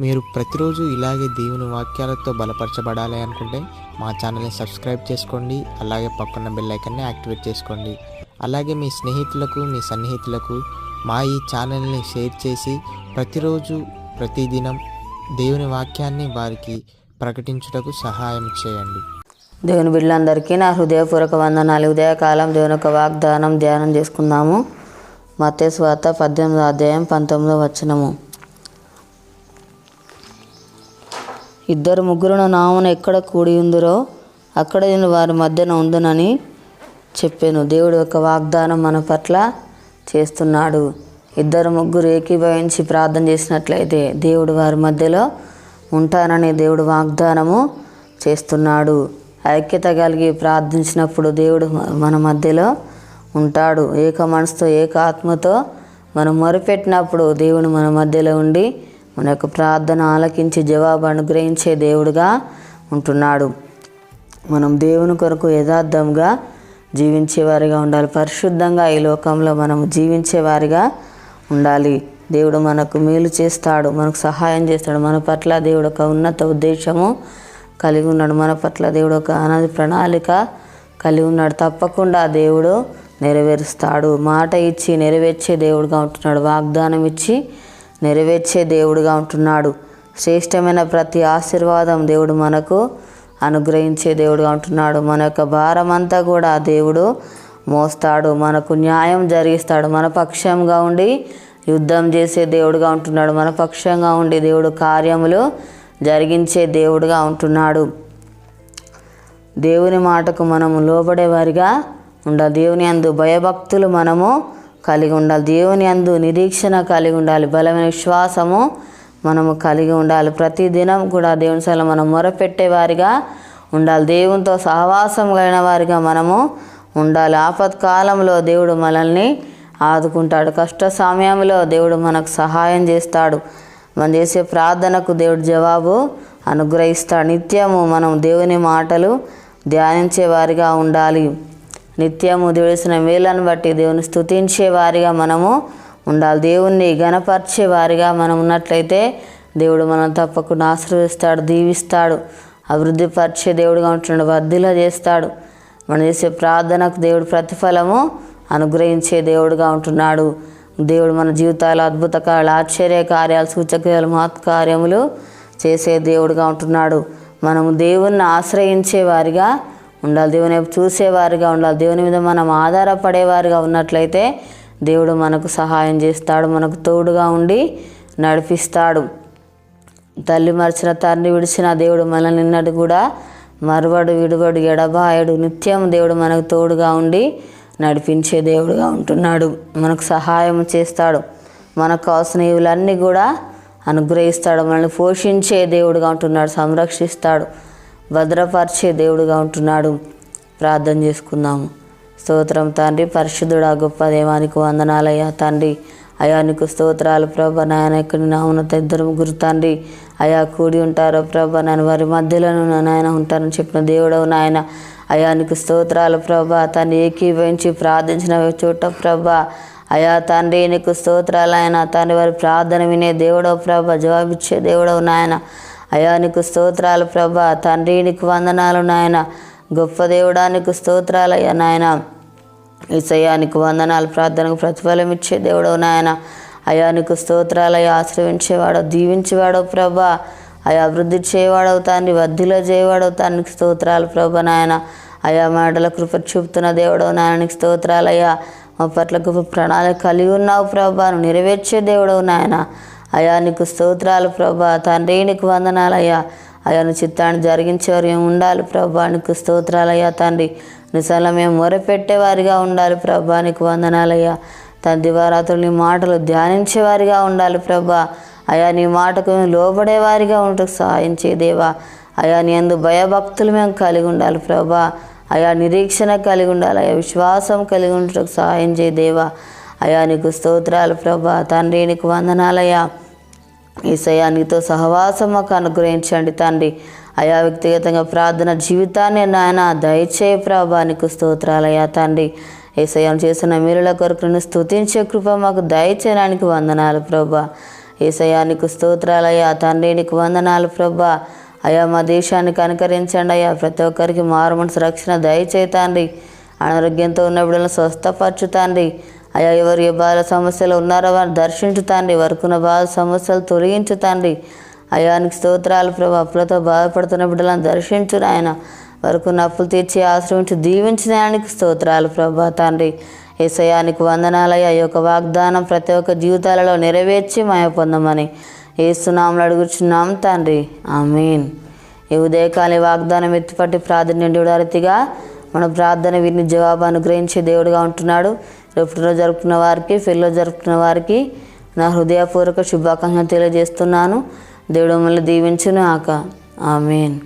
మీరు ప్రతిరోజు ఇలాగే దేవుని వాక్యాలతో బలపరచబడాలి అనుకుంటే మా ఛానల్ని సబ్స్క్రైబ్ చేసుకోండి. అలాగే పక్కన బెల్ ఐకాన్ని యాక్టివేట్ చేసుకోండి. అలాగే మీ స్నేహితులకు, మీ సన్నిహితులకు మా ఈ ఛానల్ని షేర్ చేసి ప్రతిరోజు ప్రతిదినం దేవుని వాక్యాన్ని వారికి ప్రకటించుటకు సహాయం చేయండి. దేవుని బిడ్డలందరికీ నా హృదయపూర్వక వందనాలు. ఉదయకాలం దేవుని యొక్క వాగ్దానం ధ్యానం చేసుకుందాము. మత్తయి సువార్త 18వ అధ్యాయం 19వ వచనము. ఇద్దరు ముగ్గురు నామమున ఎక్కడ కూడి ఉందురో అక్కడ నేను వారి మధ్యన ఉండునని చెప్పాను. దేవుడి యొక్క వాగ్దానం మన పట్ల చేస్తున్నాడు. ఇద్దరు ముగ్గురు ఏకీభవించి ప్రార్థన చేసినట్లయితే దేవుడు వారి మధ్యలో ఉంటానని దేవుడు వాగ్దానము చేస్తున్నాడు. ఐక్యత కలిగి ప్రార్థించినప్పుడు దేవుడు మన మధ్యలో ఉంటాడు. ఏక మనసుతో ఏక ఆత్మతో మనం మొరపెట్టినప్పుడు దేవుడు మన మధ్యలో ఉండి మన యొక్క ప్రార్థన ఆలకించి జవాబు అనుగ్రహించే దేవుడుగా ఉంటున్నాడు. మనం దేవుని కొరకు యథార్థంగా జీవించేవారిగా ఉండాలి. పరిశుద్ధంగా ఈ లోకంలో మనం జీవించేవారిగా ఉండాలి. దేవుడు మనకు మేలు చేస్తాడు, మనకు సహాయం చేస్తాడు. మన పట్ల దేవుడు ఒక ఉన్నత ఉద్దేశము కలిగి ఉన్నాడు. మన పట్ల దేవుడు ఒక అనాది ప్రణాళిక కలిగి ఉన్నాడు. తప్పకుండా దేవుడు నెరవేరుస్తాడు. మాట ఇచ్చి నెరవేర్చే దేవుడుగా ఉంటున్నాడు. వాగ్దానం ఇచ్చి నెరవేర్చే దేవుడుగా ఉంటున్నాడు. శ్రేష్టమైన ప్రతి ఆశీర్వాదం దేవుడు మనకు అనుగ్రహించే దేవుడుగా ఉంటున్నాడు. మన యొక్క భారం అంతా కూడా దేవుడు మోస్తాడు. మనకు న్యాయం జరిగిస్తాడు. మన పక్షంగా ఉండి యుద్ధం చేసే దేవుడుగా ఉంటున్నాడు. మన పక్షంగా ఉండి దేవుడు కార్యములు జరిగించే దేవుడుగా ఉంటున్నాడు. దేవుని మాటకు మనము లోబడేవారిగా ఉండాలి. దేవుని యందు భయభక్తులు మనము కలిగి ఉండాలి. దేవుని యందు నిరీక్షణ కలిగి ఉండాలి. బలమైన విశ్వాసము మనము కలిగి ఉండాలి. ప్రతి దినం కూడా దేవుని సల మనం మొరపెట్టేవారిగా ఉండాలి. దేవునితో సహవాసం కలిగిన వారిగా మనము ఉండాలి. ఆపత్కాలంలో దేవుడు మనల్ని ఆదుకుంటాడు. కష్ట సమయంలో దేవుడు మనకు సహాయం చేస్తాడు. మనం చేసే ప్రార్థనకు దేవుడు జవాబు అనుగ్రహిస్తాడు. నిత్యము మనం దేవుని మాటలు ధ్యానించే వారిగా ఉండాలి. నిత్యము దేవుడిసిన మేలను బట్టి దేవుని స్తుతించే వారిగా మనము ఉండాలి. దేవుణ్ణి ఘనపరిచే వారిగా మనం ఉన్నట్లయితే దేవుడు మనం తప్పకుండా ఆశీర్వదిస్తాడు, దీవిస్తాడు, అభివృద్ధి పరిచే దేవుడుగా ఉంటున్నాడు, వర్ధిల్ల చేస్తాడు. మనం చేసే ప్రార్థనకు దేవుడు ప్రతిఫలము అనుగ్రహించే దేవుడుగా ఉంటున్నాడు. దేవుడు మన జీవితాలు అద్భుత కార్యాలు, ఆశ్చర్య కార్యాలు, సూచక్రియలు, మహత్కార్యములు చేసే దేవుడుగా ఉంటున్నాడు. మనము దేవుణ్ణి ఆశ్రయించే వారిగా ఉండాలి. దేవుని చూసేవారిగా ఉండాలి. దేవుని మీద మనం ఆధారపడేవారిగా ఉన్నట్లయితే దేవుడు మనకు సహాయం చేస్తాడు, మనకు తోడుగా ఉండి నడిపిస్తాడు. తల్లి మరిచిన, తండ్రి విడిచిన దేవుడు మనల్ని నిన్నటి కూడా మరువడు, విడువడు, ఎడబాయడు. నిత్యం దేవుడు మనకు తోడుగా ఉండి నడిపించే దేవుడుగా ఉంటున్నాడు. మనకు సహాయం చేస్తాడు. మనకు కావాల్సిన ఇవులన్నీ కూడా అనుగ్రహిస్తాడు. మనల్ని పోషించే దేవుడుగా ఉంటున్నాడు, సంరక్షిస్తాడు, భద్రపరిచే దేవుడుగా ఉంటున్నాడు. ప్రార్థన చేసుకుందాము. స్తోత్రం తండ్రి, పరిశుద్ధుడా గొప్ప దేవానికి వందనాలయ్యా తండ్రి. అయా నీకు స్తోత్రాలు ప్రభా. నాయన ఇక్కడ నా ఉన్నత ఇద్దరు ముగ్గురు తండ్రి అయా కూడి ఉంటారో ప్రభా, నేను వారి మధ్యలోనూ నాయన ఉంటానని చెప్పిన దేవుడవు నాయన. అయా నీకు స్తోత్రాలు ప్రభా. తను ఏకీభవించి ప్రార్థించిన చోట ప్రభా అయా తండ్రి నీకు స్తోత్రాలు ఆయన. తండ్రి వారి ప్రార్థన వినే దేవుడవు ప్రభా, జవాబిచ్చే దేవుడవు నాయన. అయా నీకు స్తోత్రాలు ప్రభా. తండ్రి నీకు వందనాలు నాయన. గొప్ప దేవుడా నీకు స్తోత్రాలు అయ్యా నాయన. యేసయ్యా నీకు వందనాలు. ప్రార్థనకు ప్రతిఫలం ఇచ్చే దేవుడవు నాయన. అయా నీకు స్తోత్రాలు అయ్యా. ఆశ్రయించేవాడవు, దీవించేవాడవు ప్రభా. అయా అభివృద్ధి చేయవాడవు తండ్రి, వర్ధిల్ల చేయవాడవు తండ్రి. నీకు స్తోత్రాలు ప్రభా నాయన. అయా మాటల కృప చూపుతున్న దేవుడవు నాయన. నీకు స్తోత్రాలు అయ్యా. మా పట్ల గొప్ప ప్రణాళిక కలిగి ఉన్నావు ప్రభా. నువ్వు నెరవేర్చే దేవుడవు నాయన. అయా నీకు స్తోత్రాలు ప్రభా. తండ్రి నీకు వందనాలు అయ్యా. అయా నీ చిత్తాన్ని జరిగించేవారు మేము ఉండాలి ప్రభా. నీకు స్తోత్రాలు అయ్యా తండ్రి. నిజంగా మేము మొరపెట్టేవారిగా ఉండాలి ప్రభా. నీకు వందనాలయ్యా. తన దివారాత్రులు నీ మాటలు ధ్యానించేవారిగా ఉండాలి ప్రభా. అయా నీ మాటకు మేము లోబడేవారిగా ఉండటకు సహాయం చేయదేవా. అయా నీ యందు భయభక్తులు మేము కలిగి ఉండాలి ప్రభా. అయా నిరీక్షణ కలిగి ఉండాలి. అయా విశ్వాసం కలిగి ఉండటకు సహాయం చేయదేవా. అయా నీకు స్తోత్రాలు ప్రభా. తండ్రి నీకు వందనాలయ్యా. యేసయ్యా నీతో సహవాసం మాకు అనుగ్రహించండి తండ్రి. అయా వ్యక్తిగతంగా ప్రార్థన జీవితాన్ని నాయన దయచేయ ప్రభా. నీకు స్తోత్రాలయ్యా తండ్రి. యేసయ్య చేసిన మేలుల కొరకు స్తుతించే కృప మాకు దయచేయడానికి వందనాలు ప్రభా. యేసయ్యా నీకు స్తోత్రాలయ్యా. తండ్రి నీకు వందనాలు ప్రభా. అయ్యా మా దేశాన్ని కనికరించండి అయ్యా. ప్రతి ఒక్కరికి మారు మనసు రక్షణ దయచేతండి. అనారోగ్యంతో ఉన్న బిడ్డలను స్వస్థపరచుతండి అయ్యా. ఎవరు ఏ బాధ సమస్యలు ఉన్నారో వారిని దర్శించుతండి. వరకున్న బాధ సమస్యలు తొలగించుతండి అయ్యా. నీకు స్తోత్రాలు ప్రభా. అప్పులతో బాధపడుతున్న బిడ్డలను దర్శించు నాయన. వరకున్న అప్పులు తీర్చి ఆశ్రయించి దీవించిన ఆయనకు స్తోత్రాలు ప్రభా. తండ్రి యేసయ్యా నీకు వందనాలయ్యా. ఈ యొక్క వాగ్దానం ప్రతి ఒక్క జీవితాలలో నెరవేర్చి మాయ పొందమని యేసునామములో అడుగుచున్నాం తండ్రి. ఆమేన్. ఈ ఉదయకాల వాగ్దానం ఎత్తిపట్టి ప్రాధాన్యుడు రీతిగా మన ప్రార్థన విని జవాబు అనుగ్రహించే దేవుడుగా ఉంటున్నాడు. రేపు జరుపుకున్న వారికి, పెళ్ళిలో జరుపుకున్న వారికి నా హృదయపూర్వక శుభాకాంక్షలు తెలియజేస్తున్నాను. దేవుడు మిమ్మల్ని దీవించును ఆక. ఆమేన్.